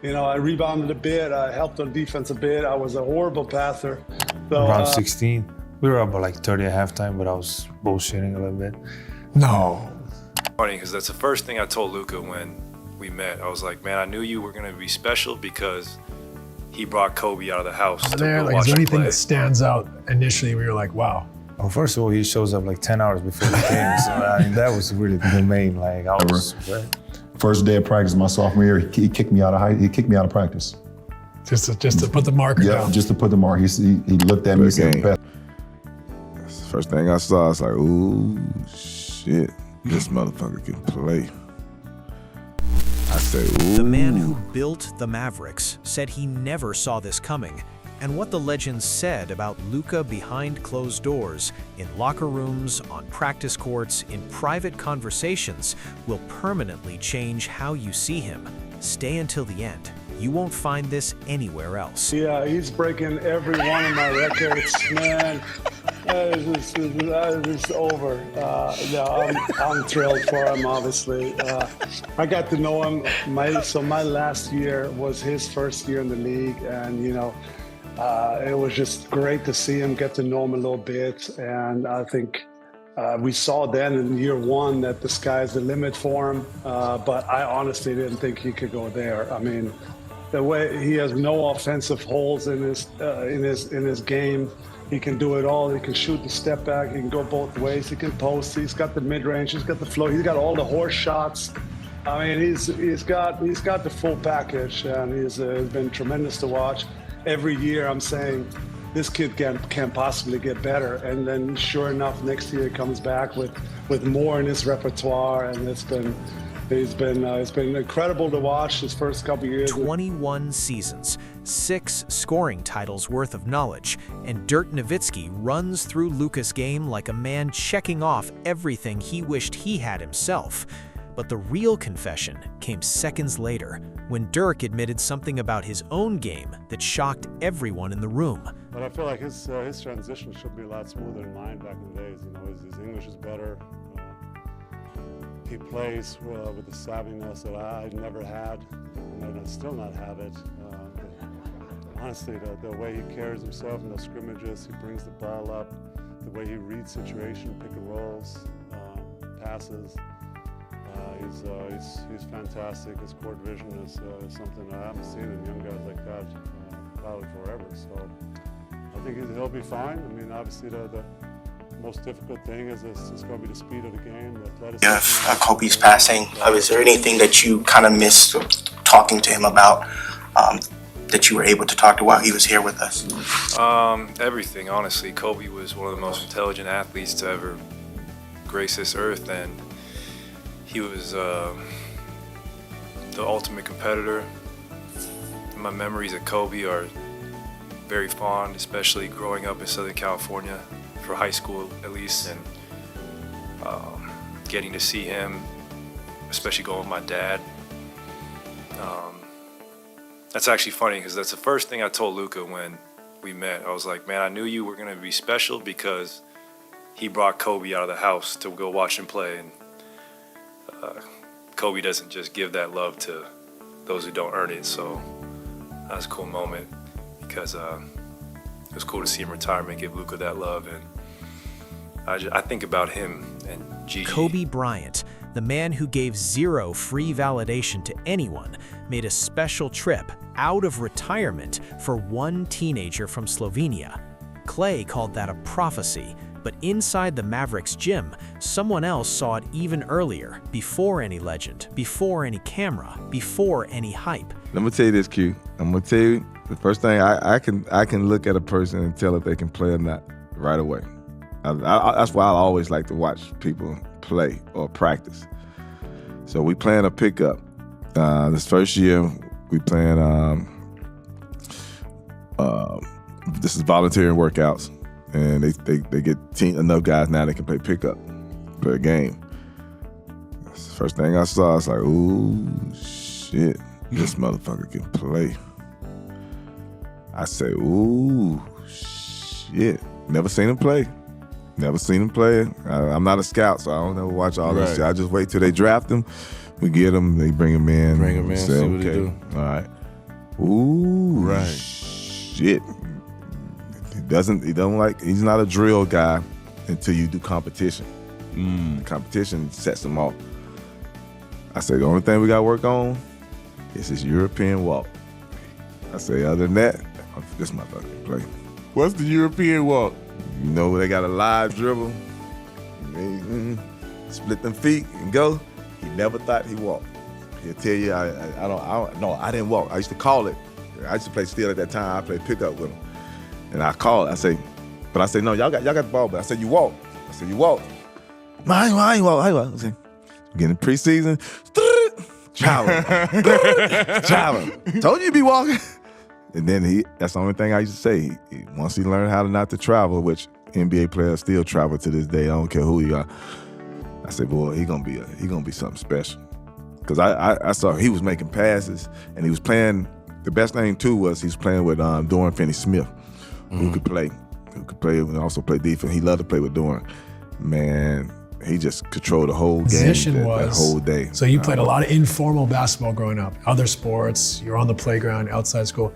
I rebounded a bit. I helped on defense a bit. I was a horrible passer. So, Around 16, we were up by like 30 at halftime, but I was bullshitting a little bit. No. Funny, because that's the first thing I told Luka when we met. I was like, man, I knew you were going to be special because he brought Kobe out of the house to There, go like, watch is there him anything play. that stands out initially where you're like, wow? Well, first of all, he shows up like 10 hours before the game, so I mean, that was really the main. Like, I was. First day of practice my sophomore year, he kicked me out of practice. Just to put the marker down. Yeah, just to put the mark. He looked at me and said, "Best." That's the first thing I saw. I was like, ooh, shit, this motherfucker can play. I said, ooh. The man who built the Mavericks said he never saw this coming, and what the legends said about Luka behind closed doors, in locker rooms, on practice courts, in private conversations, will permanently change how you see him. Stay until the end. You won't find this anywhere else. Yeah, he's breaking every one of my records, man. It's over. I'm thrilled for him, obviously. I got to know him. My last year was his first year in the league, and it was just great to see him, get to know him a little bit. And I think we saw then in year one that the sky's the limit for him. But I honestly didn't think he could go there. I mean, the way he has no offensive holes in his game. He can do it all. He can shoot the step back. He can go both ways. He can post. He's got the mid range. He's got the flow. He's got all the horse shots. I mean, he's got the full package, and he's been tremendous to watch. Every year, I'm saying this kid can't possibly get better, and then sure enough, next year he comes back with more in his repertoire, and it's been incredible to watch his first couple years. 21 seasons, 6 scoring titles worth of knowledge, and Dirk Nowitzki runs through Luka's game like a man checking off everything he wished he had himself. But the real confession came seconds later, when Dirk admitted something about his own game that shocked everyone in the room. But I feel like his transition should be a lot smoother than mine back in the days. His English is better. He plays with the savviness that I never had, and I still not have it. Honestly, the way he carries himself in the scrimmages, he brings the ball up, the way he reads situation, pick and rolls, passes. He's fantastic. His court vision is something I haven't seen in young guys like that probably forever. So I think he'll be fine. I mean, obviously the most difficult thing is going to be the speed of the game, the athleticism. Kobe's passing, is there anything that you kind of missed talking to him about that you were able to talk to while he was here with us? Everything, honestly. Kobe was one of the most intelligent athletes to ever grace this earth, and he was the ultimate competitor. My memories of Kobe are very fond, especially growing up in Southern California, for high school at least, and getting to see him, especially going with my dad. That's actually funny because that's the first thing I told Luka when we met. I was like, man, I knew you were going to be special because he brought Kobe out of the house to go watch him play. And Kobe doesn't just give that love to those who don't earn it. So that was a cool moment because it was cool to see him retire and give Luka that love. And I think about him and Gigi. Kobe Bryant, the man who gave zero free validation to anyone, made a special trip out of retirement for one teenager from Slovenia. Clay called that a prophecy, but inside the Mavericks gym, someone else saw it even earlier, before any legend, before any camera, before any hype. Let me tell you this, Q. I'm gonna tell you the first thing I can look at a person and tell if they can play or not right away. That's why I always like to watch people play or practice. So we playing a pickup. This first year we playing. This is volunteering workouts, and they get enough guys now they can play pickup, play a game. That's the first thing I saw. I was like, ooh, shit, this motherfucker can play. I say, ooh, shit. Never seen him play. I'm not a scout, so I don't ever watch all this shit. I just wait till they draft him. We get him, they bring him in. See what he do. All right. Ooh, Right. Shit. He's not a drill guy until you do competition. Competition sets him off. I say the only thing we got to work on is his European walk. I say other than that, this motherfucker can play. What's the European walk? You know, they got a live dribble. Split them feet and go. He never thought he walked. He'll tell you, I didn't walk. I used to call it. I used to play still at that time. I played pickup with him. And I call it. I say, no, y'all got the ball, but I said, you walk. You walk. No, I ain't walk. I say, getting preseason. Traveling. Told you to be walking. And then that's the only thing I used to say. Once he learned how not to travel, which NBA players still travel to this day, I don't care who you are. I said, boy, he gonna be something special. Because I saw he was making passes and he was playing. The best thing too was he was playing with Dorian Finney-Smith, who could play and also play defense. He loved to play with Dorian. Man, he just controlled the whole game that whole day. So you played a lot of informal basketball growing up, other sports, you're on the playground, outside school.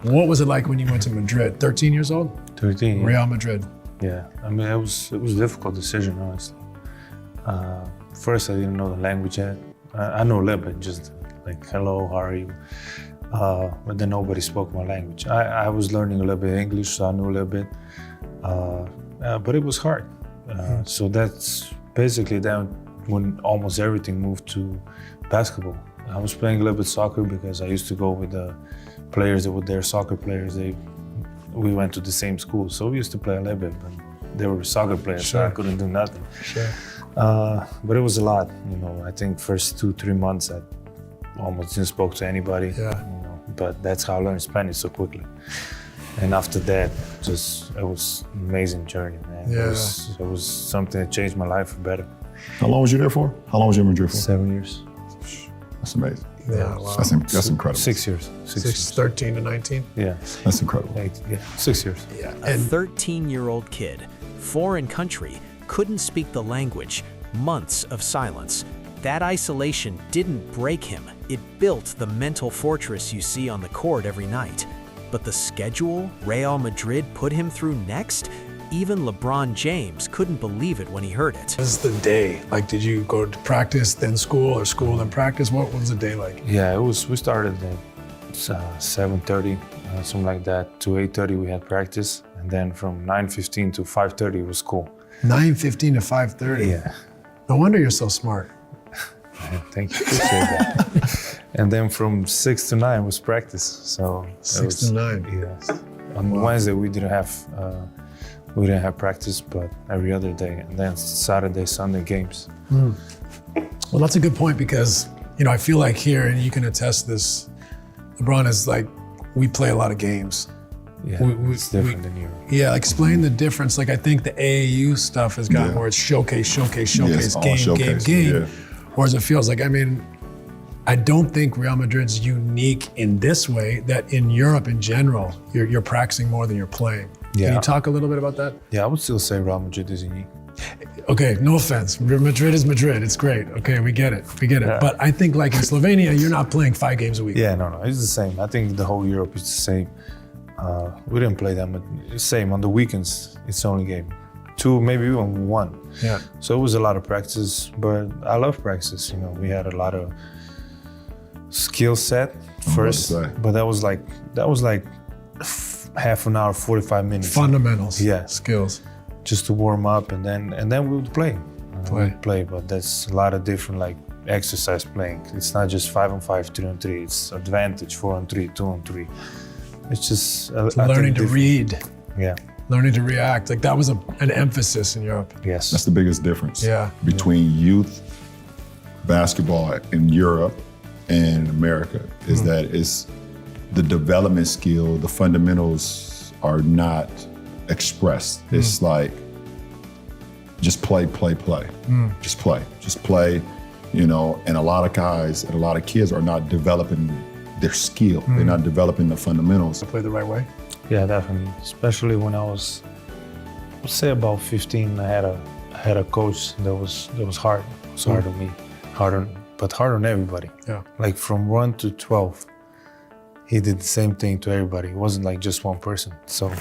What was it like when you went to Madrid? 13 years old? 13. Real Madrid. Yeah, I mean, it was a difficult decision, honestly. First, I didn't know the language yet. I know a little bit, just like, hello, how are you? But then nobody spoke my language. I was learning a little bit of English, so I knew a little bit. But it was hard. So that's basically then when almost everything moved to basketball. I was playing a little bit soccer because I used to go with the players that were there, soccer players. We went to the same school, so we used to play a little bit, but they were soccer players, so I couldn't do nothing. Sure. But it was a lot, you know. I think first 2-3 months I almost didn't spoke to anybody. Yeah. You know, but that's how I learned Spanish so quickly. And after that, it was an amazing journey, man. Yeah. It was something that changed my life for better. How long was you there for? How long was you in Madrid for? 7 years. That's amazing. Yeah, wow. That's incredible. 6 years. 13 to 19? Yeah. That's incredible. 6 years. Yeah. A 13-year-old kid, foreign country, couldn't speak the language, months of silence. That isolation didn't break him. It built the mental fortress you see on the court every night. But the schedule Real Madrid put him through next, even LeBron James couldn't believe it when he heard it. What was the day? Like, did you go to practice, then school, or school, then practice? What was the day like? Yeah, we started at 7:30, something like that, to 8:30 we had practice. And then from 9:15 to 5:30 was school. 9:15 to 5:30? Yeah. No wonder you're so smart. Thank you, appreciate that. And then from 6 to 9 was practice. So 6 to 9. Yes. On Wednesday we didn't have practice, but every other day. And then Saturday, Sunday games. Well, that's a good point because, you know, I feel like here, and you can attest this, LeBron is like, we play a lot of games. Yeah, it's different than Europe. Yeah, explain the difference. Like, I think the AAU stuff has gotten where it's showcase, game. Yeah. Whereas it feels like, I mean, I don't think Real Madrid's unique in this way, that in Europe in general, you're practicing more than you're playing. Yeah. Can you talk a little bit about that? Yeah, I would still say Real Madrid is unique. Okay, no offense. Madrid is Madrid. It's great. Okay, we get it. Yeah. But I think like in Slovenia, you're not playing 5 games a week. Yeah, no, it's the same. I think the whole Europe is the same. We didn't play that much. Same, on the weekends, it's the only game. 2, maybe even 1. Yeah. So it was a lot of practice, but I love practice. You know, we had a lot of skill set first, but that was like half an hour, 45 minutes. Fundamentals. Yeah. Skills. Just to warm up, and then we would play. But that's a lot of different like exercise playing. It's not just 5-on-5, 3-on-3. It's advantage, 4-on-3, 2-on-3. It's just learning to read. Yeah. Learning to react. Like that was an emphasis in Europe. Yes. That's the biggest difference. Yeah. Between youth basketball in Europe and America is that it's the development skill, the fundamentals are not expressed. It's like just play. Just play, you know, and a lot of guys and a lot of kids are not developing their skill. They're not developing the fundamentals. To play the right way? Yeah, definitely. Especially when I was, I would say about 15, I had a coach that was hard. It was hard on me, hard on everybody. Yeah. Like from 1 to 12, he did the same thing to everybody. It wasn't like just one person. So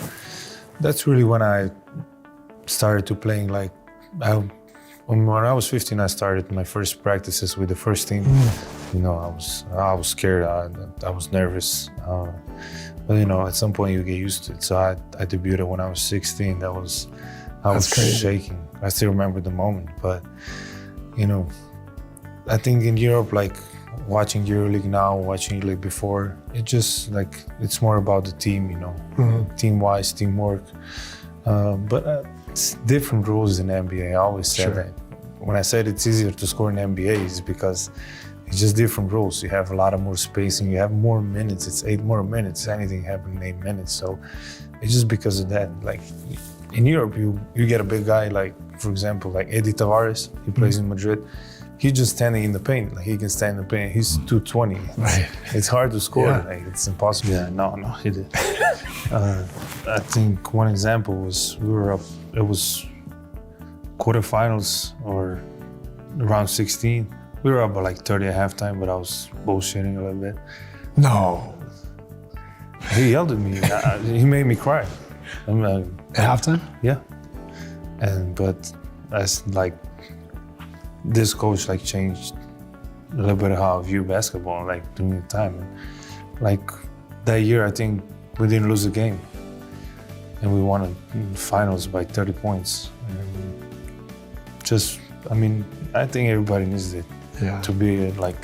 that's really when I started to playing like, when I was 15, I started my first practices with the first team. You know, I was scared, I was nervous. But you know, at some point you get used to it. So I debuted when I was 16. I was shaking. I still remember the moment. But you know, I think in Europe, like watching EuroLeague now, watching EuroLeague before, it just like, it's more about the team, you know, team-wise, teamwork. But it's different rules in NBA. I always said that. When I said it's easier to score in NBA, it's because it's just different rules. You have a lot of more spacing, you have more minutes. It's 8 more minutes. Anything happens in 8 minutes. So it's just because of that. Like in Europe, you get a big guy, like for example, like Eddie Tavares. He plays in Madrid. He's just standing in the paint. Like he can stand in the paint. He's 220. Right. It's hard to score. Yeah. Like it's impossible. Yeah, no, he did. I think one example was we were up. It was quarterfinals or around 16. We were up by like 30 at halftime, but I was bullshitting a little bit. No. He yelled at me. He made me cry. At halftime? Yeah. But that's like, this coach like changed a little bit of how I view basketball, like during the time. Like that year, I think we didn't lose a game, and we won the finals by 30 points. And just, I mean, I think everybody needs it. Yeah. To be like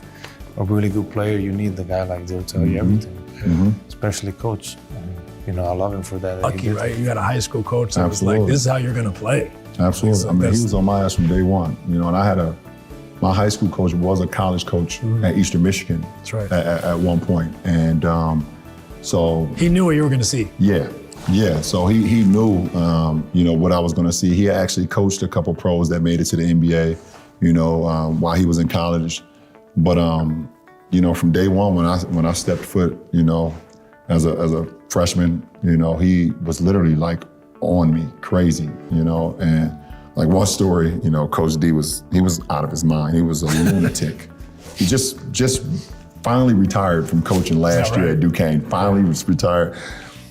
a really good player, you need the guy like they'll tell you everything, especially coach. And, you know, I love him for that. Lucky, right? You got a high school coach that was like, this is how you're gonna play. Absolutely. So I mean, he was on my ass from day one. You know, and I had my high school coach was a college coach at Eastern Michigan. That's right. At one point. And so he knew what you were gonna see. Yeah. So he knew, you know, what I was gonna see. He actually coached a couple pros that made it to the NBA, you know, while he was in college. But you know, from day one when I stepped foot, you know, as a freshman, you know, he was literally like on me, crazy, you know. And like one story, you know, Coach D was out of his mind. He was a lunatic. He just finally retired from coaching last year at Duquesne. Finally was retired.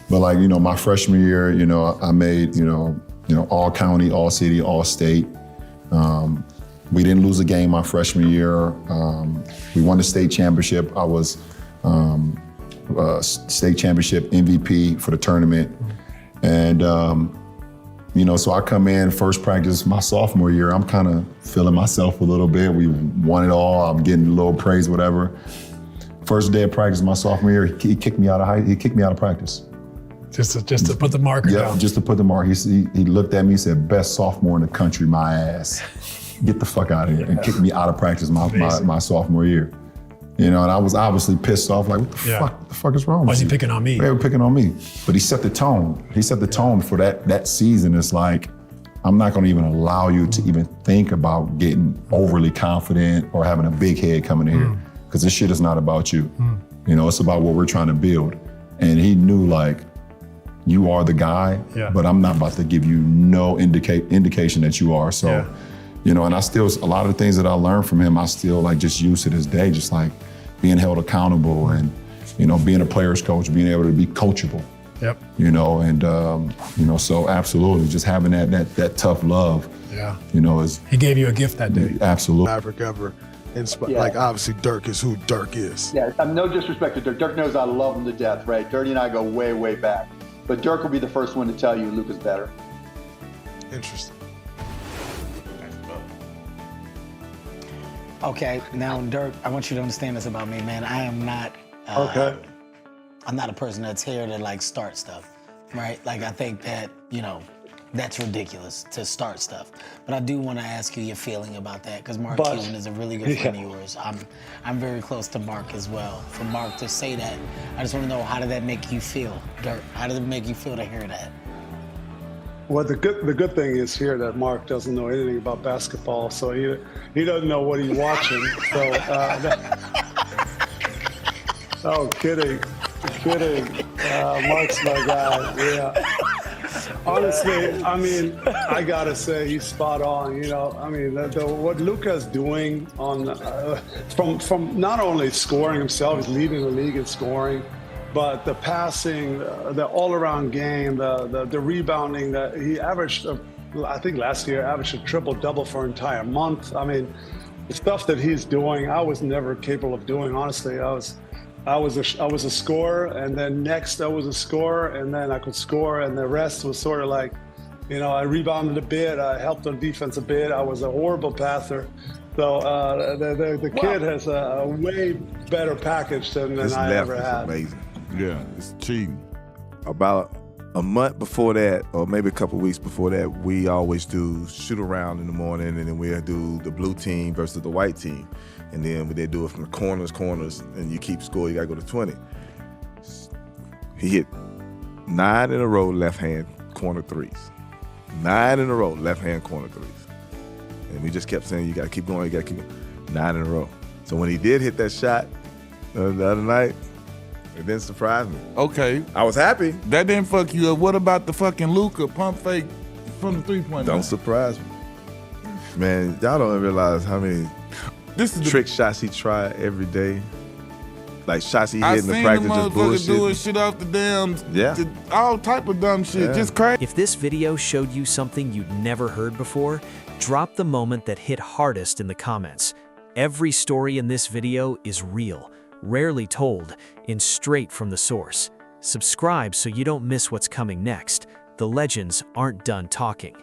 But like, you know, my freshman year, you know, I made, you know, all county, all city, all state. We didn't lose a game my freshman year. We won the state championship. I was state championship MVP for the tournament. And, you know, so I come in first practice my sophomore year, I'm kind of feeling myself a little bit. We won it all. I'm getting a little praise, whatever. First day of practice my sophomore year, he kicked me out of practice. Just to put the marker down. Yeah, just to put the mark. He looked at me and said, best sophomore in the country, my ass. Get the fuck out of here. And kicked me out of practice my sophomore year. You know, and I was obviously pissed off, like, what the fuck is wrong with you? Why is he picking on me? They were picking on me. But he set the tone. He set the tone for that season. It's like, I'm not gonna even allow you to even think about getting overly confident or having a big head coming in here. Because this shit is not about you. You know, it's about what we're trying to build. And he knew, like, you are the guy, but I'm not about to give you no indication that you are. So, you know, and I still, a lot of the things that I learned from him, I still like just use to this day, just like being held accountable and, you know, being a player's coach, being able to be coachable. Yep. You know, and, you know, so absolutely, just having that tough love, you know, is. He gave you a gift that day. Absolutely. Maverick ever like, obviously Dirk is who Dirk is. Yeah, no disrespect to Dirk. Dirk knows I love him to death, right? Dirty and I go way, way back. But Dirk will be the first one to tell you Luka's better. Interesting. Okay, now Dirk, I want you to understand this about me, man. I am not. I'm not a person that's here to like start stuff, right? Like I think that, you know, that's ridiculous to start stuff. But I do want to ask you your feeling about that, because Mark Cuban is a really good friend of yours. I'm very close to Mark as well. For Mark to say that, I just want to know, how did that make you feel, Dirk? How did it make you feel to hear that? Well, the good thing is here that Mark doesn't know anything about basketball, so he doesn't know what he's watching. So, oh, kidding. Mark's my guy. Yeah. Honestly, I mean, I gotta say he's spot on. You know, I mean, what Luka's doing on from not only scoring himself, he's leading the league in scoring, but the passing, the all-around game, the rebounding, that he averaged, I think last year averaged a triple-double for an entire month. I mean, the stuff that he's doing, I was never capable of doing. Honestly, I was a scorer, and then next I was a scorer, and then I could score, and the rest was sort of like, you know, I rebounded a bit, I helped on defense a bit. I was a horrible passer. So the kid has a way better package than I ever had. Amazing. Yeah, it's cheating. About a month before that, or maybe a couple weeks before that, we always do shoot around in the morning, and then we'll do the blue team versus the white team. And then they do it from the corners, and you keep score, you gotta go to 20. He hit 9 in a row left-hand corner threes. 9 in a row left-hand corner threes. And we just kept saying, you gotta keep going, you gotta keep going. 9 in a row. So when he did hit that shot the other night, it didn't surprise me. Okay. I was happy. That didn't fuck you up. What about the fucking Luka pump fake from the three-point line? Don't surprise me. Man, y'all don't realize how many trick shots he tried every day. Like shots he hit in the practice, just bullshit. Doing shit off the damn, all type of dumb shit, just crazy. If this video showed you something you'd never heard before, drop the moment that hit hardest in the comments. Every story in this video is real, rarely told, and straight from the source. Subscribe so you don't miss what's coming next. The legends aren't done talking.